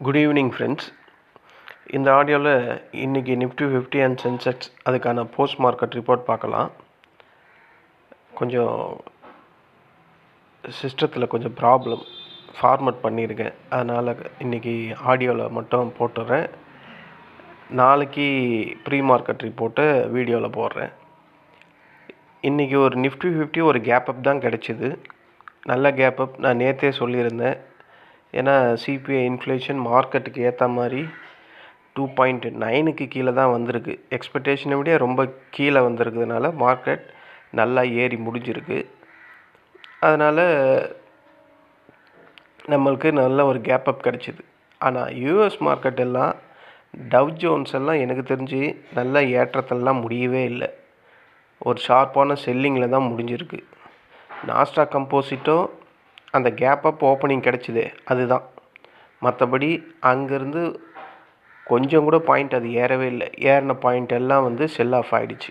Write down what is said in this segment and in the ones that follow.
Good evening friends. இந்த ஆடியோவில் இன்றைக்கி நிஃப்டி 50 அண்ட் சென்செக்ஸ் அதுக்கான போஸ்ட் மார்க்கெட் ரிப்போர்ட் பார்க்கலாம். கொஞ்சம் சிஸ்டத்தில் கொஞ்சம் ப்ராப்ளம் ஃபார்மட் பண்ணியிருக்கேன், அதனால் இன்றைக்கி ஆடியோவில் மட்டும் போட்டுடுறேன். நாளைக்கு ப்ரீ மார்க்கெட் ரிப்போர்ட்டை வீடியோவில் போடுறேன். இன்றைக்கி ஒரு நிஃப்டி 50 ஒரு கேப் அப் தான் கிடச்சிது. நல்ல கேப் அப். நான் நேற்றே சொல்லியிருந்தேன், ஏன்னா சிபிஐ இன்ஃப்ளேஷன் மார்க்கெட்டுக்கு ஏற்ற மாதிரி 2.9க்கு கீழே தான் வந்திருக்கு. எக்ஸ்பெக்டேஷனை விட ரொம்ப கீழே வந்திருக்கிறதுனால மார்க்கெட் நல்லா ஏறி முடிஞ்சிருக்கு. அதனால் நம்மளுக்கு நல்ல ஒரு கேப் அப் கிடச்சிது. ஆனால் யூஎஸ் மார்க்கெட் எல்லாம், டவ் ஜோன்ஸ் எல்லாம் எனக்கு தெரிஞ்சு நல்ல ஏற்றத்தெல்லாம் முடியவே இல்லை. ஒரு ஷார்ப்பான செல்லிங்கில் தான் முடிஞ்சிருக்கு. நாஸ்டாக் கம்போசிட்டும் அந்த கேப் அப் ஓப்பனிங் கிடச்சிதே அதுதான். மற்றபடி அங்கேருந்து கொஞ்சம் கூட பாயிண்ட் அது ஏறவே இல்லை. ஏறின பாயிண்ட் எல்லாம் செல் ஆஃப் ஆகிடுச்சு.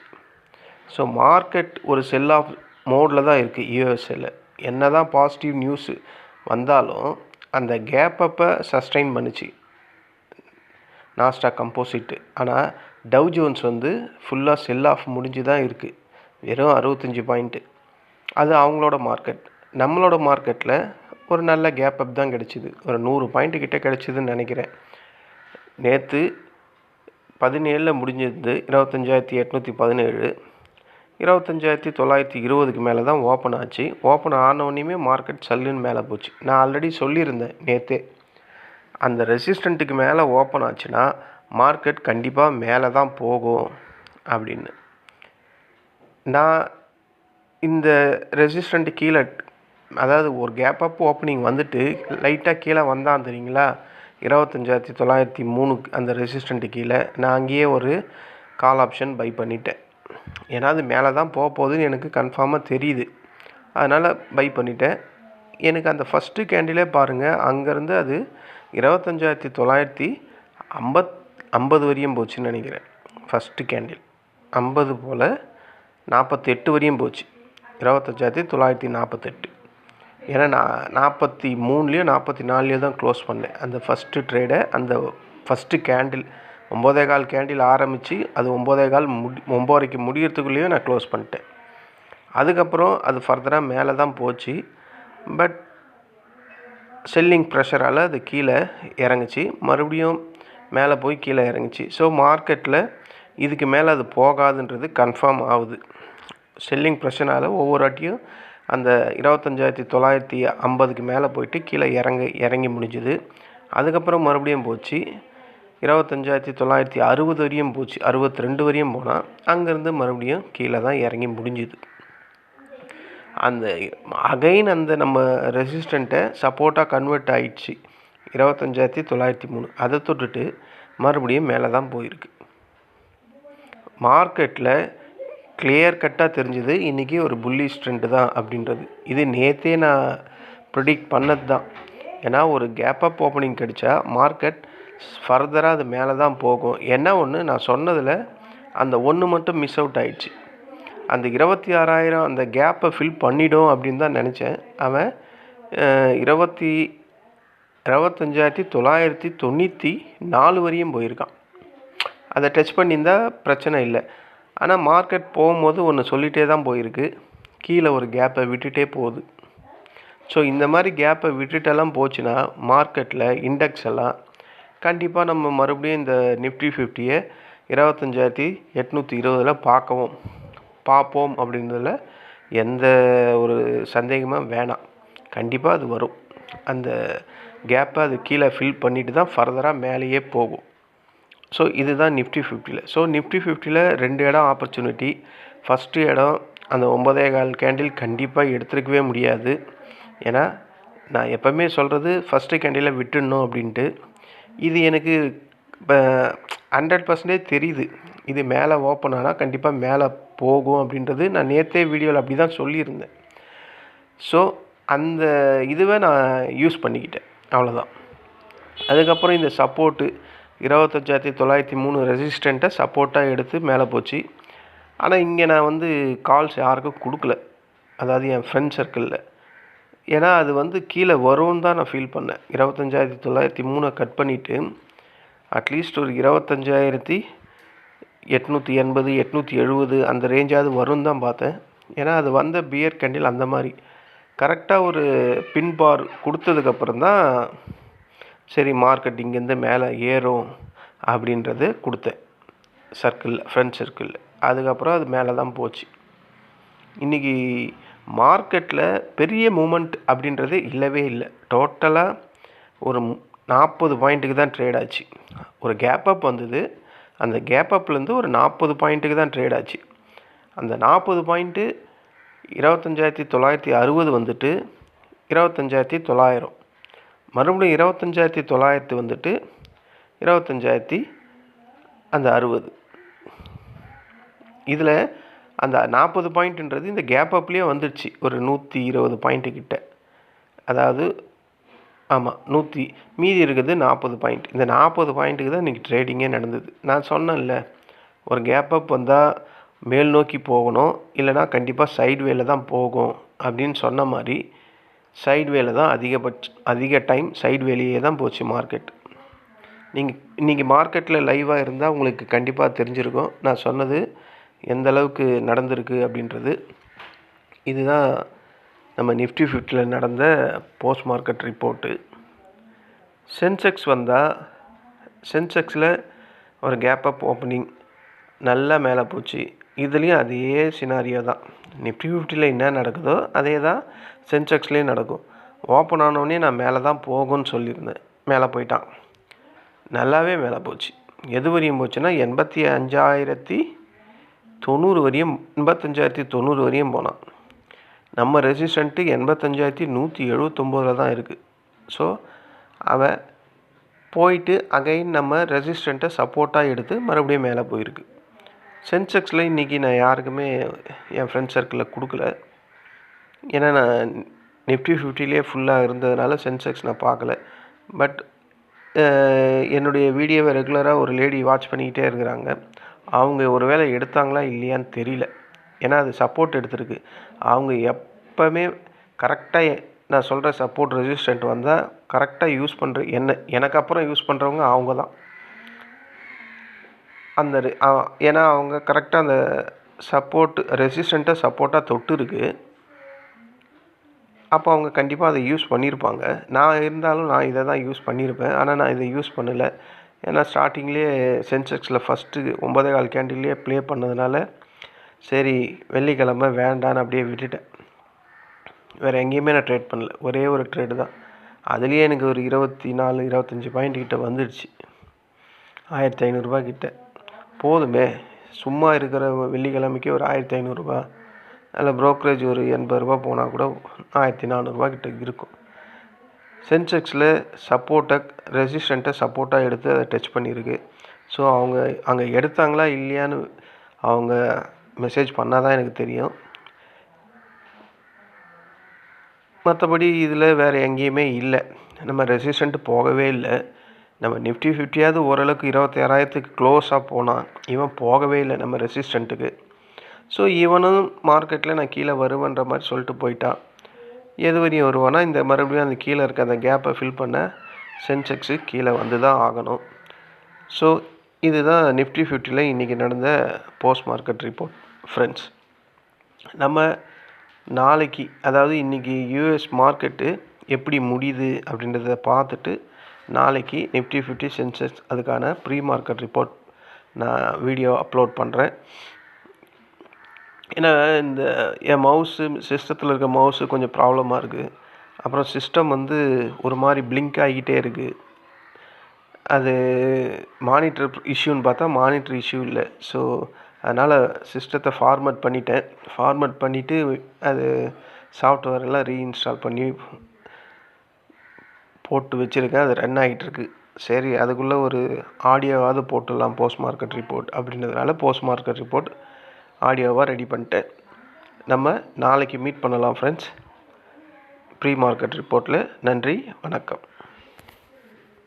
ஸோ மார்க்கெட் ஒரு செல் ஆஃப் மோடில் தான் இருக்குது. யூஎஸ்ஏல என்ன தான் பாசிட்டிவ் நியூஸு வந்தாலும் அந்த கேப் அப்பை சஸ்டைன் பண்ணிச்சு நாஸ்டாக் கம்போசிட்டு. ஆனால் டவ் ஜோன்ஸ் ஃபுல்லாக செல் ஆஃப் முடிஞ்சு தான் இருக்குது. வெறும் 65 பாயிண்ட்டு. அது அவங்களோட மார்க்கெட். நம்மளோட மார்க்கெட்டில் ஒரு நல்ல கேப் அப் தான் கிடச்சிது. ஒரு 100 பாயிண்ட்டு கிட்டே கிடச்சிதுன்னு நினைக்கிறேன். நேற்று 17 முடிஞ்சிருந்து 25,817, 25,920க்கு மேலே தான் ஓப்பன் ஆச்சு. ஓப்பன் ஆனவுடனேயுமே மார்க்கெட் சல்லுன்னு மேலே போச்சு. நான் ஆல்ரெடி சொல்லியிருந்தேன் நேற்றே, அந்த ரெசிஸ்டண்ட்டுக்கு மேலே ஓப்பன் ஆச்சுன்னா மார்க்கெட் கண்டிப்பாக மேலே தான் போகும் அப்படின்னு. நான் இந்த ரெசிஸ்டண்ட்டு கீழே, அதாவது ஒரு கேப் அப் ஓப்பனிங் வந்துட்டு லைட்டாக கீழே வந்தான் தெரியுங்களா, 25,903 அந்த ரெசிஸ்டண்ட்டு கீழே நான் அங்கேயே ஒரு கால் ஆப்ஷன் பை பண்ணிட்டேன். ஏன்னா அது மேலே தான் போக போகுதுன்னு எனக்கு கன்ஃபார்மாக தெரியுது. அதனால் பை பண்ணிட்டேன். எனக்கு அந்த ஃபஸ்ட்டு கேண்டிலே பாருங்கள், அங்கேருந்து அது 25,950 வரையும் போச்சுன்னு நினைக்கிறேன். ஃபஸ்ட்டு கேண்டில் 50 போல் 48 வரையும் போச்சு. 25,948. ஏன்னா நான் 43லேயோ 44லேயோ தான் க்ளோஸ் பண்ணேன் அந்த ஃபஸ்ட்டு ட்ரேடை. அந்த ஃபஸ்ட்டு கேண்டில் 9:15 கேண்டில் ஆரம்பித்து அது 9:15 முடிகிறதுக்குள்ளேயும் நான் க்ளோஸ் பண்ணிட்டேன். அதுக்கப்புறம் அது ஃபர்தராக மேலே தான் போச்சு. பட் செல்லிங் ப்ரெஷரால் அது கீழே இறங்குச்சு, மறுபடியும் மேலே போய் கீழே இறங்குச்சு. ஸோ மார்க்கெட்டில் இதுக்கு மேலே அது போகாதுன்றது கன்ஃபார்ம் ஆகுது. செல்லிங் ப்ரெஷரால் ஒவ்வொரு வாட்டியும் அந்த 25,950க்கு மேலே போயிட்டு கீழே இறங்கி முடிஞ்சுது. அதுக்கப்புறம் மறுபடியும் போச்சு 25,960 வரையும் போச்சு. 62 வரையும் போனால் அங்கேருந்து மறுபடியும் கீழே தான் இறங்கி முடிஞ்சுது. அந்த அகைன் அந்த நம்ம ரெசிஸ்டண்ட்டை சப்போர்ட்டாக கன்வெர்ட் ஆகிடுச்சு 25,903. அதை தொட்டுட்டு மறுபடியும் மேலே தான் போயிருக்கு. மார்க்கெட்டில் கிளியர் கட்டாக தெரிஞ்சுது இன்றைக்கி ஒரு புல்லிஷ் ட்ரெண்டு தான் அப்படின்றது. இது நேற்றே நான் ப்ரிடிக்ட் பண்ணது தான். ஏன்னா ஒரு கேப் அப் ஓப்பனிங் கிடைச்சா மார்க்கெட் ஃபர்தராக அது மேலே தான் போகும். என்ன ஒன்று நான் சொன்னதில் அந்த ஒன்று மட்டும் மிஸ் அவுட் ஆகிடுச்சு. அந்த 26,000 அந்த கேப்பை ஃபில் பண்ணிடும் அப்படின்னு தான் நினச்சேன். அவன் 25,994 வரையும் போயிருக்கான். அதை டச் பண்ணியிருந்தால் பிரச்சனை இல்லை. ஆனால் மார்க்கெட் போகும்போது ஒன்று சொல்லிகிட்டே தான் போயிருக்கு, கீழே ஒரு கேப்பை விட்டுட்டே போகுது. ஸோ இந்த மாதிரி கேப்பை விட்டுட்டெல்லாம் போச்சுன்னா மார்க்கெட்டில் இண்டெக்ஸ் எல்லாம் கண்டிப்பாக நம்ம மறுபடியும் இந்த நிஃப்டி 50யை 25,820 பார்ப்போம் அப்படின்றதில் எந்த ஒரு சந்தேகமாக வேணாம். கண்டிப்பாக அது வரும். அந்த கேப்பை அது கீழே ஃபில் பண்ணிட்டு தான் ஃபர்தராக மேலேயே போகும். ஸோ இதுதான் நிஃப்டி 50ல். ஸோ நிஃப்டி 50ல் 2 இடம் ஆப்பர்ச்சுனிட்டி. ஃபஸ்ட்டு இடம் அந்த 9:15 கேண்டில் கண்டிப்பாக எடுத்துருக்கவே முடியாது. ஏன்னா நான் எப்போவுமே சொல்கிறது ஃபஸ்ட்டு கேண்டிலை விட்டுடணும் அப்படின்ட்டு. இது எனக்கு இப்போ 100% தெரியுது. இது மேலே ஓப்பன் ஆனால் கண்டிப்பாக மேலே போகும் அப்படின்றது நான் நேற்றே வீடியோவில் அப்படி தான் சொல்லியிருந்தேன். ஸோ அந்த இதுவை நான் யூஸ் பண்ணிக்கிட்டேன், அவ்வளோதான். அதுக்கப்புறம் இந்த சப்போர்ட்டு 25,903 ரெசிஸ்டண்ட்டை சப்போர்ட்டாக எடுத்து மேலே போச்சு. ஆனால் இங்கே நான் கால்ஸ் யாருக்கும் கொடுக்கல, அதாவது என் ஃப்ரெண்ட் சர்க்கிளில். ஏன்னா அது வந்து கீழே வரும்னு தான் நான் ஃபீல் பண்ணேன். 25,903 கட் பண்ணிவிட்டு அட்லீஸ்ட் ஒரு 25,880 870 அந்த ரேஞ்சாவது வரும்னு தான் பார்த்தேன். ஏன்னா அது வந்த பியர் கேண்டில் அந்த மாதிரி கரெக்டாக ஒரு பின் பார் கொடுத்ததுக்கப்புறம் தான் சரி மார்க்கெட் இங்கேருந்து மேலே ஏறும் அப்படின்றது கொடுத்தேன் சர்க்கிளில், ஃப்ரெண்ட் சர்க்கிளில். அதுக்கப்புறம் அது மேலே தான் போச்சு. இன்றைக்கி மார்க்கெட்டில் பெரிய மூமெண்ட் அப்படின்றது இல்லவே இல்லை. டோட்டலாக ஒரு 40 பாயிண்ட்டுக்கு தான் ட்ரேட் ஆச்சு. ஒரு கேப் அப் வந்தது. அந்த கேப் அப்லேருந்து ஒரு 40 பாயிண்ட்டுக்கு தான் ட்ரேட் ஆச்சு. அந்த 40 பாயிண்ட்டு 25,960 வந்துட்டு 25,900, மறுபடியும் 25,900 வந்துட்டு 25,060. இதில் அந்த 40 பாயிண்ட்டுன்றது இந்த கேப் அப்லேயே வந்துடுச்சு. ஒரு 120 பாயிண்ட்டு கிட்ட, அதாவது ஆமாம் மீதி இருக்குது 40 பாயிண்ட். இந்த 40 பாயிண்ட்டுக்கு தான் இன்றைக்கி ட்ரேடிங்கே நடந்தது. நான் சொன்னேன்ல, ஒரு கேப் அப் வந்தால் மேல் நோக்கி போகணும், இல்லைனா கண்டிப்பாக சைட்வேல தான் போகும் அப்படின்னு சொன்ன மாதிரி சைட்வேல தான் அதிக டைம் சைட்வேலையே தான் போச்சு மார்க்கெட். நீங்கள் இன்றைக்கி மார்க்கெட்டில் லைவாக இருந்தால் உங்களுக்கு கண்டிப்பாக தெரிஞ்சிருக்கும் நான் சொன்னது எந்த அளவுக்கு நடந்திருக்கு அப்படின்றது. இதுதான் நம்ம நிஃப்டி 50 நடந்த போஸ்ட் மார்க்கெட் ரிப்போர்ட்டு. சென்செக்ஸ் வந்தால் சென்செக்ஸில் ஒரு கேப் அப் ஓப்பனிங் நல்லா மேலே போச்சு. இதுலேயும் அதே சினாரியோ தான். நிஃப்டி 50 என்ன நடக்குதோ அதே தான் சென்செக்ஸ்லேயும் நடக்கும். ஓப்பன் ஆனோடனே நான் மேலே தான் போகும்னு சொல்லியிருந்தேன். மேலே போயிட்டான், நல்லாவே மேலே போச்சு. எது வரையும் போச்சுன்னா 85,090 வரையும் 85,090 வரையும் போனான். நம்ம ரெசிஸ்டண்ட்டு 85,179 தான் இருக்குது. ஸோ அவன் போயிட்டு அகைன் நம்ம ரெசிஸ்டண்ட்டை சப்போர்ட்டாக எடுத்து மறுபடியும் மேலே போயிருக்கு. சென்செக்ஸில் இன்றைக்கி நான் யாருக்குமே என் ஃப்ரெண்ட் சர்க்கிளில் கொடுக்கல. ஏன்னா நான் நிஃப்டி 50லேயே ஃபுல்லாக இருந்ததுனால சென்செக்ஸ் நான் பார்க்கல. பட் என்னுடைய வீடியோவை ரெகுலராக ஒரு லேடி வாட்ச் பண்ணிக்கிட்டே இருக்கிறாங்க. அவங்க ஒரு வேளை எடுத்தாங்களா இல்லையான்னு தெரியல. ஏன்னா அது சப்போர்ட் எடுத்திருக்கு. அவங்க எப்போவுமே கரெக்டாக நான் சொல்கிற சப்போர்ட் ரெசிஸ்டண்ட் வந்தால் கரெக்டாக யூஸ் பண்ணுற எனக்கு அப்புறம் யூஸ் பண்ணுறவங்க அவங்க தான். அந்த ஏன்னா அவங்க கரெக்டாக அந்த சப்போர்ட் ரெசிஸ்டண்ட்டை சப்போர்ட்டாக தொட்டு இருக்குது. அப்போ அவங்க கண்டிப்பாக அதை யூஸ் பண்ணியிருப்பாங்க. நான் இருந்தாலும் நான் இதை தான் யூஸ் பண்ணியிருப்பேன். ஆனால் நான் இதை யூஸ் பண்ணலை. ஏன்னா ஸ்டார்டிங்லேயே சென்செக்ஸில் ஃபஸ்ட்டு 9.25 கேண்டில்லையே ப்ளே பண்ணதுனால சரி வெள்ளிக்கிழமை வேண்டான்னு அப்படியே விட்டுட்டேன். வேறு எங்கேயுமே நான் ட்ரேட் பண்ணல. ஒரே ஒரு ட்ரேடு தான். அதுலேயே எனக்கு ஒரு 24-25 பாயிண்ட் கிட்ட வந்துடுச்சு. 1,500 கிட்ட போதுமே. சும்மா இருக்கிற வெள்ளிக்கிழமைக்கு ஒரு 1,500, அதில் ப்ரோக்கரேஜ் ஒரு 80 போனால் கூட 1,400 கிட்ட இருக்கும். சென்செக்ஸில் சப்போர்ட்டை ரெசிஸ்டண்ட்டை சப்போர்ட்டாக எடுத்து அதை டச் பண்ணியிருக்கு. ஸோ அவங்க அங்கே எடுத்தாங்களா இல்லையான்னு அவங்க மெசேஜ் பண்ணால் தான் எனக்கு தெரியும். மற்றபடி இதில் வேறு எங்கேயுமே இல்லை. நம்ம ரெசிஸ்டண்ட்டு போகவே இல்லை. நம்ம நிஃப்டி 50யாவது ஓரளவுக்கு 26,000க்கு க்ளோஸாக போனான். இவன் போகவே இல்லை நம்ம ரெசிஸ்டண்ட்டுக்கு. ஸோ இவனும் மார்க்கெட்டில் நான் கீழே வருவேன்ற மாதிரி சொல்லிட்டு போயிட்டான். எது வரையும் வருவானா இந்த மறுபடியும் அந்த கீழே இருக்க அந்த கேப்பை ஃபில் பண்ண சென்செக்ஸு கீழே வந்து தான் ஆகணும். ஸோ இதுதான் நிஃப்டி 50ல் இன்றைக்கி நடந்த போஸ்ட் மார்க்கெட் ரிப்போர்ட் ஃப்ரெண்ட்ஸ். நம்ம நாளைக்கு, அதாவது இன்றைக்கி யூஎஸ் மார்க்கெட்டு எப்படி முடியுது அப்படின்றத பார்த்துட்டு நாளைக்கு நிஃப்டி 50 சென்செக்ஸ் அதுக்கான ப்ரீ மார்க்கெட் ரிப்போர்ட் நான் வீடியோ அப்லோட் பண்ணுறேன். ஏன்னா இந்த என் சிஸ்டத்தில் இருக்க மவுஸு கொஞ்சம் ப்ராப்ளமாக இருக்குது. அப்புறம் சிஸ்டம் வந்து ஒரு மாதிரி பிளிங்க் ஆகிக்கிட்டே இருக்குது. அது மானிட்டர் இஷ்யூன்னு பார்த்தா மானிட்டர் இஷ்யூ இல்லை. ஸோ அதனால் சிஸ்டத்தை ஃபார்மேட் பண்ணிவிட்டு அது சாஃப்ட்வேர் எல்லாம் ரீஇன்ஸ்டால் பண்ணி போட்டு வச்சுருக்கேன். அது ரன் ஆகிட்டுருக்கு. சரி அதுக்குள்ளே ஒரு ஆடியோவாவது போட்டுடலாம் போஸ்ட் மார்க்கெட் ரிப்போர்ட் அப்படின்றதுனால போஸ்ட் மார்க்கெட் ரிப்போர்ட் ஆடியோவாக ரெடி பண்ணிட்டேன். நம்ம நாளைக்கு மீட் பண்ணலாம் ஃப்ரெண்ட்ஸ் ப்ரீ மார்க்கெட் ரிப்போர்ட்டில். நன்றி, வணக்கம்.